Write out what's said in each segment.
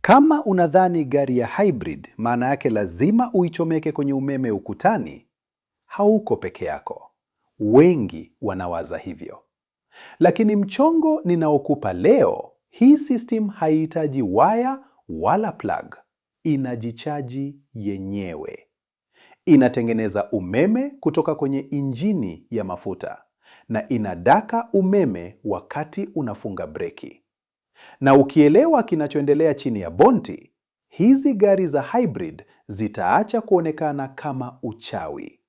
Kama unadhani gari ya hybrid maana yake lazima uichomeke kwenye umeme ukutani, hauko peke yako. Wengi wanawaza hivyo. Lakini mchongo ninaokupa leo, hii system haihitaji waya wala plug. Inajichaji yenyewe. Inatengeneza umeme kutoka kwenye injini ya mafuta na inadaka umeme wakati unafunga breki. Na ukielewa kinachoendelea chini ya bonti, hizi gari za hybrid zitaacha kuonekana kama uchawi.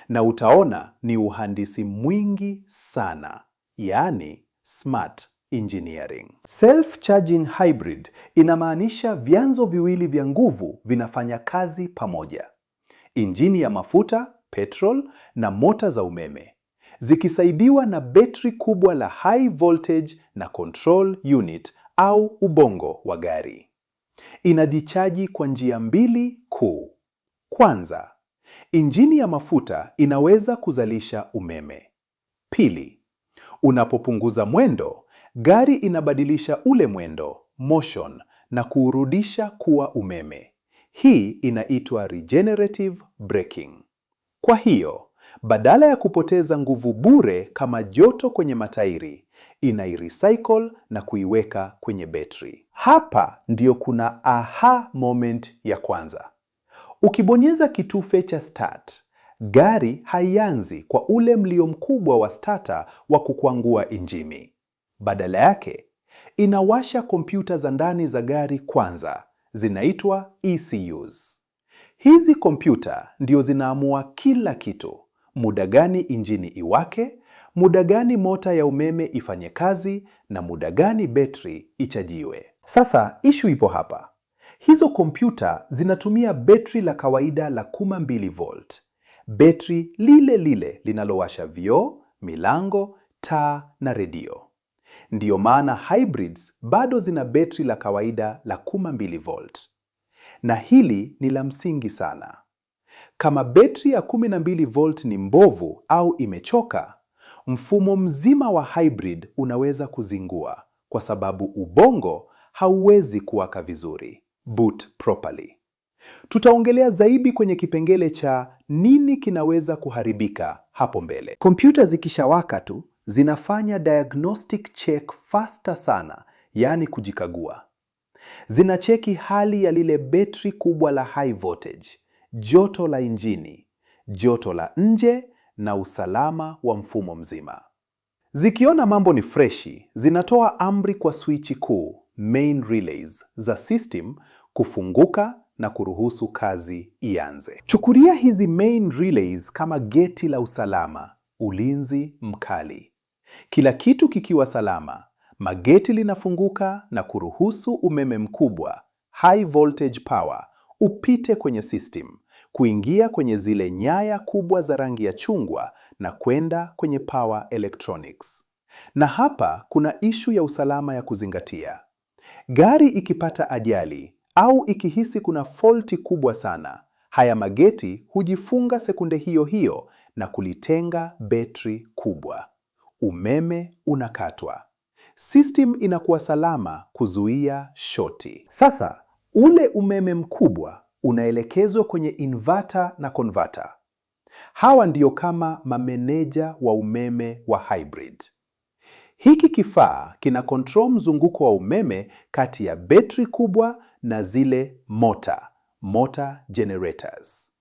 Na utaona ni uhandisi mwingi sana, yaani smart engineering. Self-charging hybrid inamaanisha vyanzo viwili vya nguvu vinafanya kazi pamoja. Injini ya mafuta, petrol, na mota za umeme, zikisaidiwa na betri kubwa la high voltage na control unit au ubongo wa gari. Inajichaji kwa njia mbili kuu. Kwanza, injini ya mafuta inaweza kuzalisha umeme. Pili, unapopunguza mwendo, gari inabadilisha ule mwendo, motion, na kuurudisha kuwa umeme. Hii inaitwa regenerative braking. Kwa hiyo, badala ya kupoteza nguvu bure kama joto kwenye matairi, inairecycle na kuiweka kwenye betri. Hapa ndio kuna aha moment ya kwanza. Ukibonyeza kitufe cha start, gari haianzi kwa ule mlio mkubwa wa starter wa kukwangua injini. Badala yake, inawasha kompyuta za ndani za gari kwanza, zinaitwa ECUs. Hizi kompyuta ndio zinaamua kila kitu. Muda gani injini iwake, muda gani mota ya umeme ifanye kazi, na muda gani betri ichajiwe. Sasa issue ipo hapa. Hizo kompyuta zinatumia betri la kawaida la 12 volt. Betri lile lile linalowasha vioo, milango, taa na redio. Ndiyo maana hybrids bado zina betri la kawaida la 12 volt. Na hili ni la msingi sana. Kama betri ya 12 volt ni mbovu au imechoka, mfumo mzima wa hybrid unaweza kuzingua kwa sababu ubongo hauwezi kuwaka vizuri, boot properly. Tutaongelea zaidi kwenye kipengele cha nini kinaweza kuharibika hapo mbele. Kompyuta zikishawaka tu, zinafanya diagnostic check faster sana, yaani kujikagua. Zinacheki hali ya lile betri kubwa la high voltage, joto la injini, joto la nje na usalama wa mfumo mzima. Zikiona mambo ni freshi, zinatoa amri kwa swichi kuu, main relays, za system kufunguka na kuruhusu kazi ianze. Chukulia hizi main relays kama geti la usalama, ulinzi mkali. Kila kitu kikiwa salama, mageti linafunguka na kuruhusu umeme mkubwa, high voltage power, upite kwenye system, kuingia kwenye zile nyaya kubwa za rangi ya chungwa na kwenda kwenye power electronics. Na hapa kuna ishu ya usalama ya kuzingatia. Gari ikipata ajali au ikihisi kuna faulti kubwa sana, haya mageti hujifunga sekunde hiyo hiyo na kulitenga betri kubwa. Umeme unakatwa. System inakuwa salama kuzuia shoti. Sasa, ule umeme mkubwa unaelekezwa kwenye inverter na converter. Hawa ndio kama mameneja wa umeme wa hybrid. Hiki kifaa kina control mzunguko wa umeme kati ya betri kubwa na zile motor generators.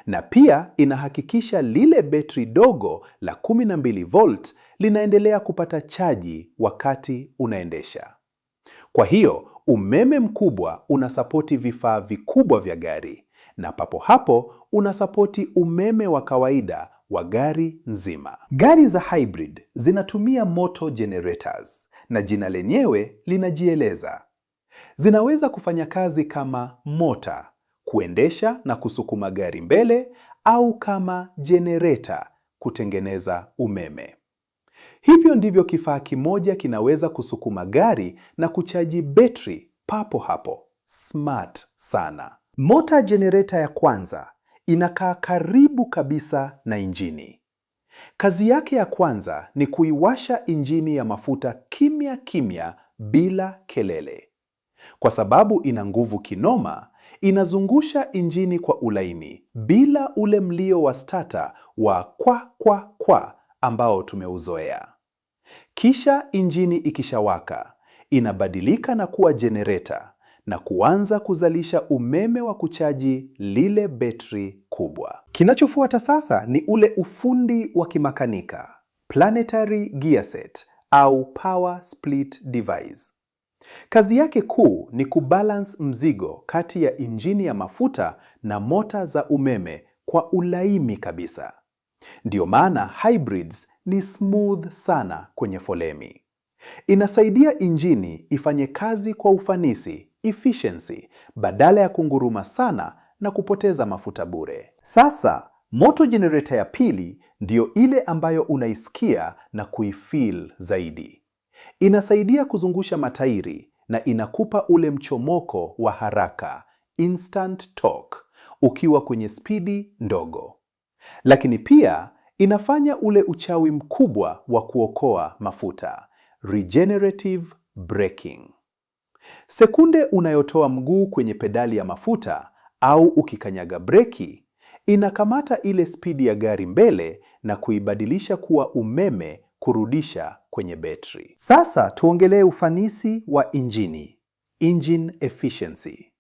Na pia inahakikisha lile betri dogo la 12 volt linaendelea kupata chaji wakati unaendesha. Kwa hiyo, umeme mkubwa unasapoti vifaa vikubwa vya gari, na papo hapo unasapoti umeme wa kawaida wa gari nzima. Gari za hybrid zinatumia motor generators, na jina lenyewe linajieleza. Zinaweza kufanya kazi kama mota, kuendesha na kusukuma gari mbele, au kama generator, kutengeneza umeme. Hivyo ndivyo kifaa kimoja kinaweza kusukuma gari na kuchaji betri papo hapo. Smart sana. Motor generator ya kwanza inakaa karibu kabisa na injini. Kazi yake ya kwanza ni kuiwasha injini ya mafuta kimya kimya bila kelele. Kwa sababu ina nguvu kinoma, inazungusha injini kwa ulaini bila ule mlio wa starter wa kwa ambao tumeuzoea. Kisha injini ikishawaka, inabadilika na kuwa generator na kuanza kuzalisha umeme wa kuchaji lile betri kubwa. Kinachofuata sasa ni ule ufundi wa kimakanika, planetary gear set au power split device. Kazi yake kuu ni kubalance mzigo kati ya injini ya mafuta na mota za umeme kwa ulaini kabisa. Ndio maana hybrids ni smooth sana kwenye foleni. Inasaidia injini ifanye kazi kwa ufanisi, efficiency, badala ya kunguruma sana na kupoteza mafuta bure. Sasa, moto generator ya pili ndio ile ambayo unaisikia na kuifeel zaidi. Inasaidia kuzungusha matairi na inakupa ule mchomoko wa haraka, instant torque, ukiwa kwenye spidi ndogo. Lakini pia inafanya ule uchawi mkubwa wa kuokoa mafuta, regenerative braking. Sekunde unayotoa mguu kwenye pedali ya mafuta au ukikanyaga breki, inakamata ile spidi ya gari mbele na kuibadilisha kuwa umeme kurudisha kwenye betri. Sasa tuongelee ufanisi wa injini, engine efficiency.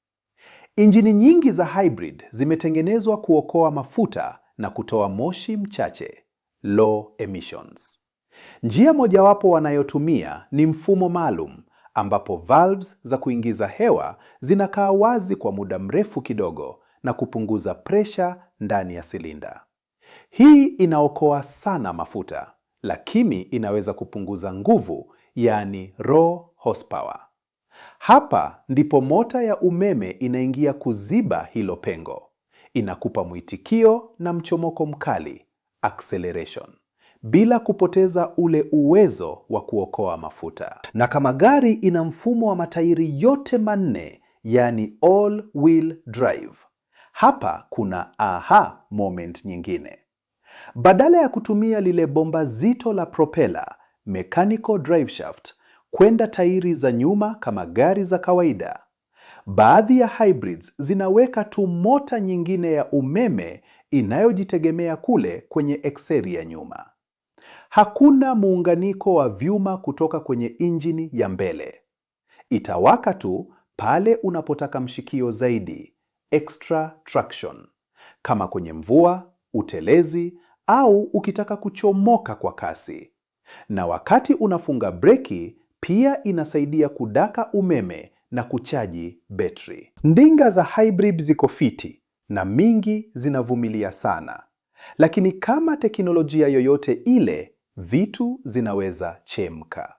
Injini nyingi za hybrid zimetengenezwa kuokoa mafuta na kutoa moshi mchache, low emissions. Njia mojawapo wanayotumia ni mfumo maalum ambapo valves za kuingiza hewa zinakaa wazi kwa muda mrefu kidogo na kupunguza presha ndani ya silinda. Hii inaokoa sana mafuta, lakini inaweza kupunguza nguvu, yani raw horsepower. Hapa ndipo mota ya umeme inaingia kuziba hilo pengo. Inakupa mwitikio na mchomoko mkali, acceleration, bila kupoteza ule uwezo wa kuokoa mafuta. Na kama gari ina mfumo wa matairi yote manne, yani all wheel drive, hapa kuna aha moment nyingine. Badala ya kutumia lile bomba zito la propeller, mechanical drive shaft, kwenda tairi za nyuma kama gari za kawaida, baadhi ya hybrids zinaweka tu mota nyingine ya umeme inayojitegemea kule kwenye ekseri ya nyuma. Hakuna muunganiko wa vyuma kutoka kwenye injini ya mbele. Itawaka tu pale unapotaka mshikio zaidi, extra traction, kama kwenye mvua, utelezi au ukitaka kuchomoka kwa kasi. Na wakati unafunga breki, pia inasaidia kudaka umeme na kuchaji betri. Ndinga za hybrid ziko fiti na mingi zinavumilia sana. Lakini kama teknolojia yoyote ile, vitu zinaweza chemka.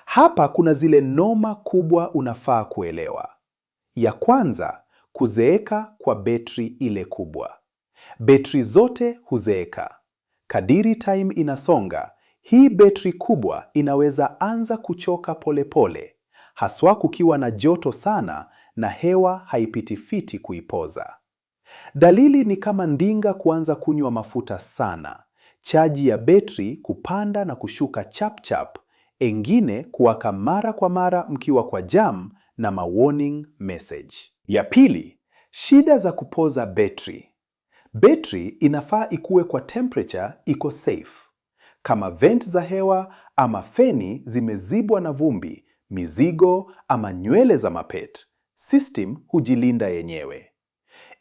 Hapa kuna zile noma kubwa unafaa kuelewa. Ya kwanza, kuzeeka kwa betri ile kubwa. Betri zote huzeeka. Kadiri time inasonga, hii betri kubwa inaweza anza kuchoka polepole, haswa kukiwa na joto sana na hewa haipiti fiti kuipoza. Dalili ni kama ndinga kuanza kunywa mafuta sana, chaji ya betri kupanda na kushuka chap chap, engine kuwaka mara kwa mara mkiwa kwa jam na warning message. Ya pili, shida za kupoza betri. Betri inafaa ikuwe kwa temperature iko safe. Kama vent za hewa ama feni zimezibwa na vumbi, mizigo ama nywele za mapet, system hujilinda yenyewe.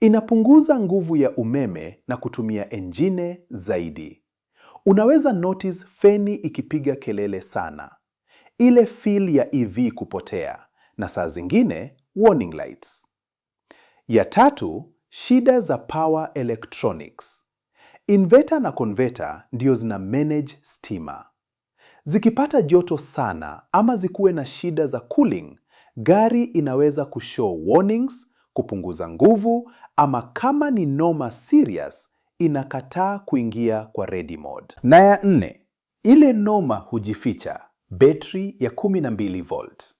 Inapunguza nguvu ya umeme na kutumia engine zaidi. Unaweza notice feni ikipiga kelele sana, ile feel ya EV kupotea, na saa zingine warning lights. Ya tatu, shida za power electronics. Inverter na converter ndio zina manage stima. Zikipata joto sana ama zikuwe na shida za cooling, gari inaweza kushow warnings, kupunguza nguvu, ama kama ni noma serious, inakataa kuingia kwa ready mode. Na ya nne, ile noma hujificha, betri ya 12 volt.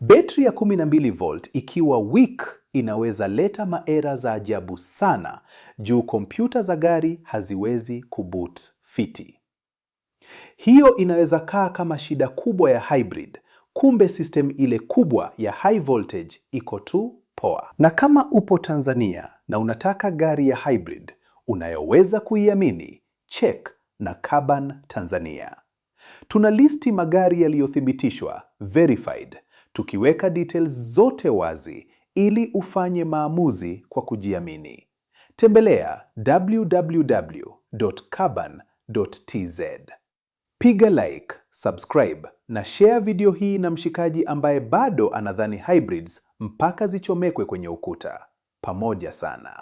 Betri ya 12 volt ikiwa weak inaweza leta maera za ajabu sana juu kompyuta za gari haziwezi kuboot fiti. Hiyo inaweza kaa kama shida kubwa ya hybrid, kumbe system ile kubwa ya high voltage iko tu poa. Na kama upo Tanzania na unataka gari ya hybrid unayoweza kuiamini, check na Kaban Tanzania. Tuna listi magari yaliyothibitishwa, verified, tukiweka details zote wazi ili ufanye maamuzi kwa kujiamini. Tembelea www.kaban.tz. Piga like, subscribe na share video hii na mshikaji ambaye bado anadhani hybrids mpaka zichomekwe kwenye ukuta. Pamoja sana.